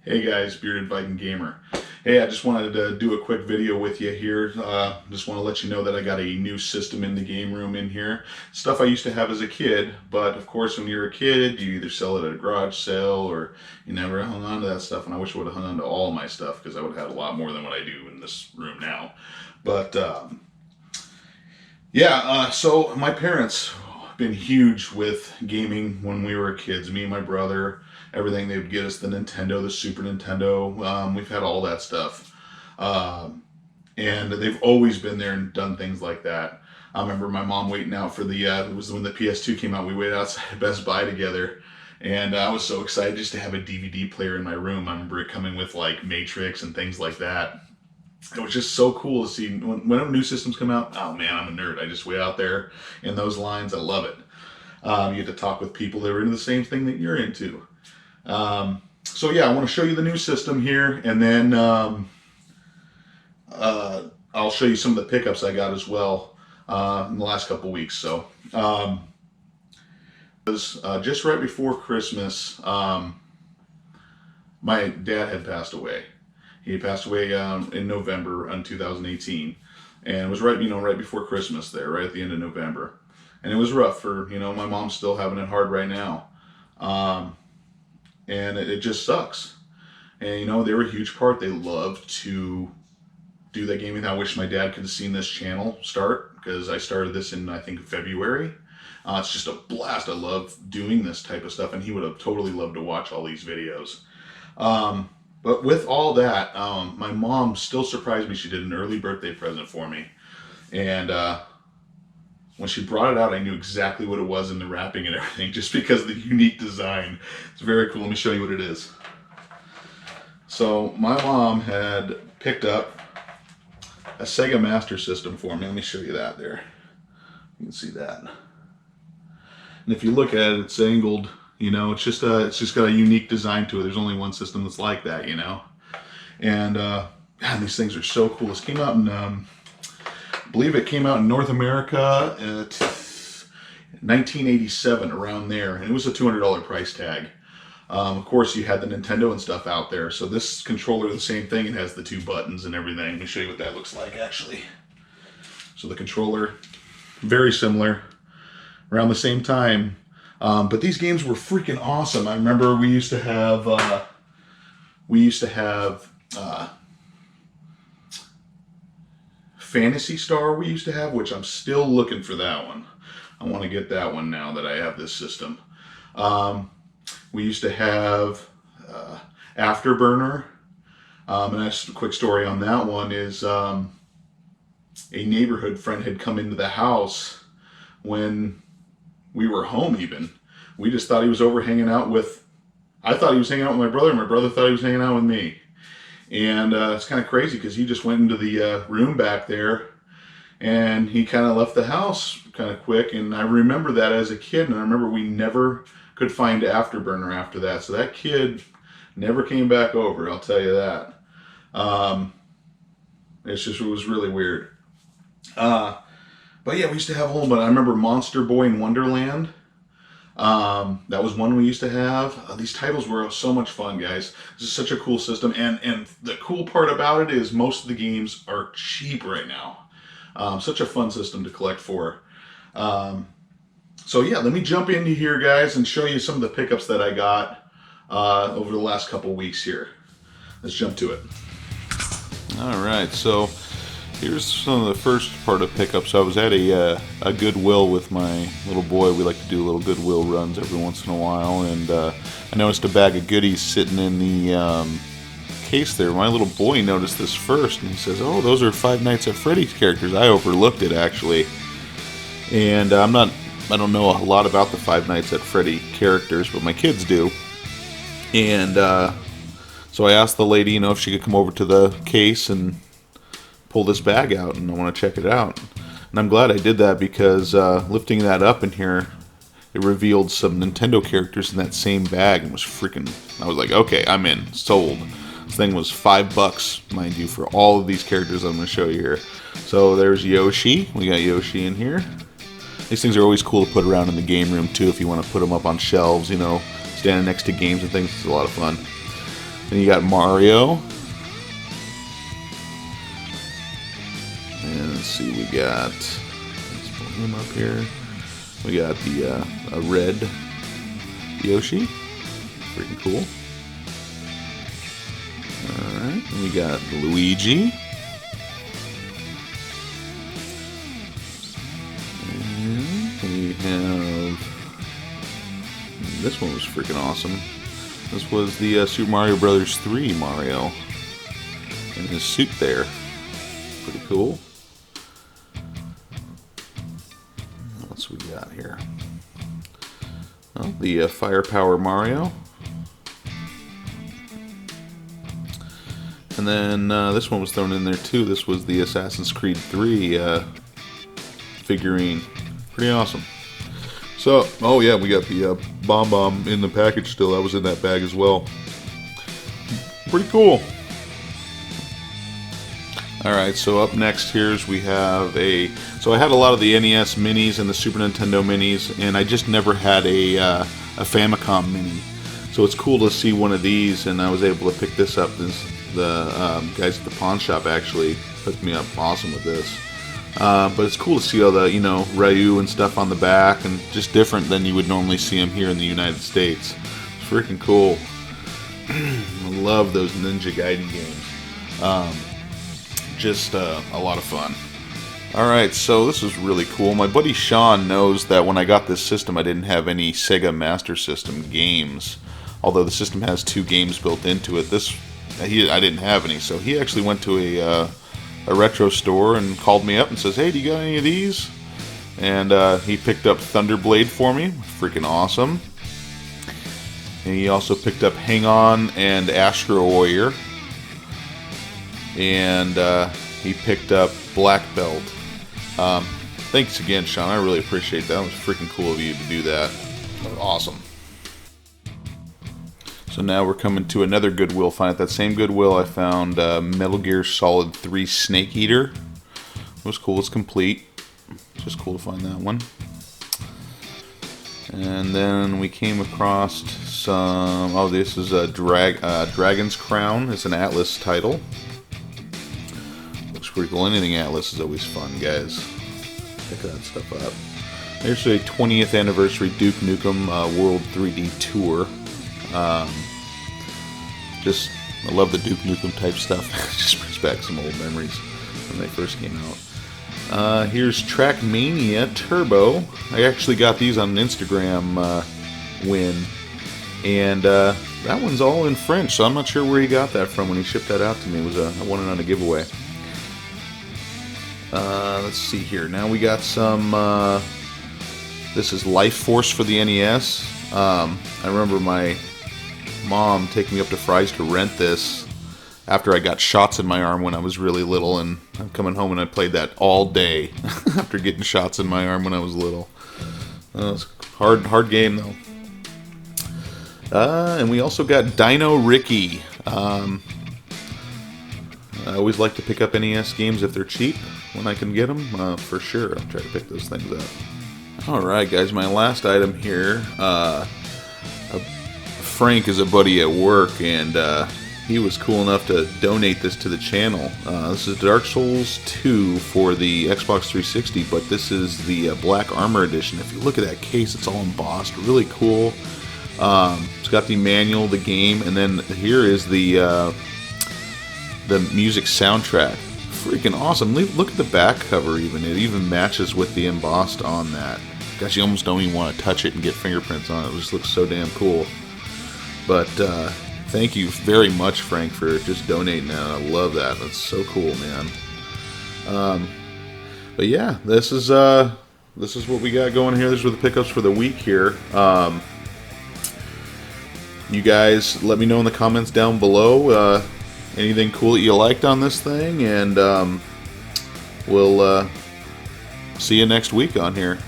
Hey guys, Bearded Viking Gamer. Hey, I just wanted to do a quick video with you here. Just want to let you know that I got a new system in the game room in here. Stuff I used to have as a kid, but of course when you're a kid, you either sell it at a garage sale or you never hung on to that stuff, and I wish I would have hung on to all of my stuff because I would have had a lot more than what I do in this room now. But so my parents been huge with gaming when we were kids. Me and my brother, everything they would get us the Nintendo, the Super Nintendo. We've had all that stuff, and they've always been there and done things like that. I remember my mom waiting out for the. It was when the PS2 came out. We waited outside Best Buy together, and I was so excited just to have a DVD player in my room. I remember it coming with like Matrix and things like that. It was just so cool to see whenever new systems come out. Oh man, I'm a nerd. I just wait out there in those lines. I love it. You get to talk with people that are into the same thing that you're into. So yeah, I want to show you the new system here, and then I'll show you some of the pickups I got as well in the last couple weeks. So it was just right before Christmas. My dad had passed away. He passed away in November in 2018, and it was right before Christmas there, right at the end of November, and it was rough for my mom's still having it hard right now, and it just sucks. And they were a huge part. They loved to do that gaming. I wish my dad could have seen this channel start because I started this in I think February. It's just a blast. I love doing this type of stuff, and he would have totally loved to watch all these videos. But with all that, my mom still surprised me. She did an early birthday present for me. And when she brought it out, I knew exactly what it was in the wrapping and everything, just because of the unique design. It's very cool. Let me show you what it is. So my mom had picked up a Sega Master System for me. Let me show you that there. You can see that. And if you look at it, it's angled. It's just got a unique design to it. There's only one system that's like that, And God, these things are so cool. This came out in, I believe it came out in North America at 1987, around there, and it was a $200 price tag. Of course, you had the Nintendo and stuff out there. So this controller, the same thing. It has the two buttons and everything. Let me show you what that looks like, actually. So the controller, very similar, around the same time. But these games were freaking awesome. I remember we used to have Phantasy Star. We used to have, which I'm still looking for that one. I want to get that one now that I have this system. We used to have Afterburner. And just a quick story on that one is a neighborhood friend had come into the house when we were home even. We just thought he was over hanging out with, I thought he was hanging out with my brother. My brother thought he was hanging out with me. And it's kind of crazy because he just went into the room back there and he kind of left the house kind of quick. And I remember that as a kid, and I remember we never could find Afterburner after that. So that kid never came back over, I'll tell you that. It was really weird. But yeah, we used to have a whole bunch. I remember Monster Boy in Wonderland. That was one we used to have. These titles were so much fun, guys. This is such a cool system. And the cool part about it is most of the games are cheap right now. Such a fun system to collect for. So yeah, let me jump into here, guys, and show you some of the pickups that I got over the last couple weeks here. Let's jump to it. All right, so here's some of the first part of pickups. I was at a Goodwill with my little boy. We like to do little Goodwill runs every once in a while, and I noticed a bag of goodies sitting in the case there. My little boy noticed this first, and he says, "Oh, those are Five Nights at Freddy's characters." I overlooked it, actually, and I don't know a lot about the Five Nights at Freddy characters, but my kids do, and so I asked the lady, if she could come over to the case and pull this bag out, and I want to check it out. And I'm glad I did that because lifting that up in here, it revealed some Nintendo characters in that same bag, and I was like, okay, I'm in, sold. This thing was $5, mind you, for all of these characters I'm going to show you here. So there's Yoshi. We got Yoshi in here. These things are always cool to put around in the game room too if you want to put them up on shelves, standing next to games and things. It's a lot of fun. Then you got Mario. And let's see, we got, let's pull him up here. We got the a red Yoshi. Freaking cool. Alright, and we got Luigi. And we have, this one was freaking awesome. This was the Super Mario Brothers 3 Mario. In his suit there. Pretty cool. What else we got here? Well, the Firepower Mario. And then this one was thrown in there too. This was the Assassin's Creed 3 figurine. Pretty awesome. So, oh yeah, we got the Bomb in the package still. That was in that bag as well. Pretty cool. Alright, so up next here is we have a... So I had a lot of the NES Minis and the Super Nintendo Minis, and I just never had a Famicom Mini. So it's cool to see one of these, and I was able to pick this up. The guys at the pawn shop actually hooked me up awesome with this. But it's cool to see all the, you know, Ryu and stuff on the back, and just different than you would normally see them here in the United States. It's freaking cool. I love those Ninja Gaiden games. Just a lot of fun. Alright, so this is really cool. My buddy Sean knows that when I got this system, I didn't have any Sega Master System games. Although the system has 2 games built into it. I didn't have any, so he actually went to a retro store and called me up and says, "Hey, do you got any of these?" And he picked up Thunderblade for me. Freaking awesome. And he also picked up Hang On and Astro Warrior. And he picked up Black Belt. Thanks again, Sean. I really appreciate that. It was freaking cool of you to do that. That was awesome. So now we're coming to another Goodwill find. At that same Goodwill, I found Metal Gear Solid 3 Snake Eater. It was cool. It's complete. Just cool to find that one. And then we came across some... Oh, this is a Dragon's Crown. It's an Atlas title. Looks pretty cool. Anything Atlas is always fun, guys. Pick that stuff up. There's a 20th anniversary Duke Nukem World 3D Tour. I love the Duke Nukem type stuff. It just brings back some old memories when they first came out. Here's Trackmania Turbo. I actually got these on an Instagram win, and that one's all in French, so I'm not sure where he got that from when he shipped that out to me. It was I won it on a giveaway. Let's see here. Now we got some. This is Life Force for the NES. I remember my mom taking me up to Fry's to rent this after I got shots in my arm when I was really little, and I'm coming home and I played that all day after getting shots in my arm when I was little. It's a hard game though. And we also got Dino Ricky. I always like to pick up NES games if they're cheap when I can get them. For sure, I'll try to pick those things up. Alright guys, my last item here. Frank is a buddy at work, and he was cool enough to donate this to the channel. This is Dark Souls 2 for the Xbox 360, but this is the Black Armor Edition. If you look at that case, it's all embossed. Really cool. It's got the manual, the game, and then here is the music soundtrack. Freaking awesome. Look at the back cover even. It even matches with the embossed on that. Gosh, you almost don't even want to touch it and get fingerprints on it. It just looks so damn cool. But thank you very much, Frank, for just donating that. I love that. That's so cool, man. But yeah, this is what we got going here. These were the pickups for the week here. You guys, let me know in the comments down below anything cool that you liked on this thing, and we'll see you next week on here.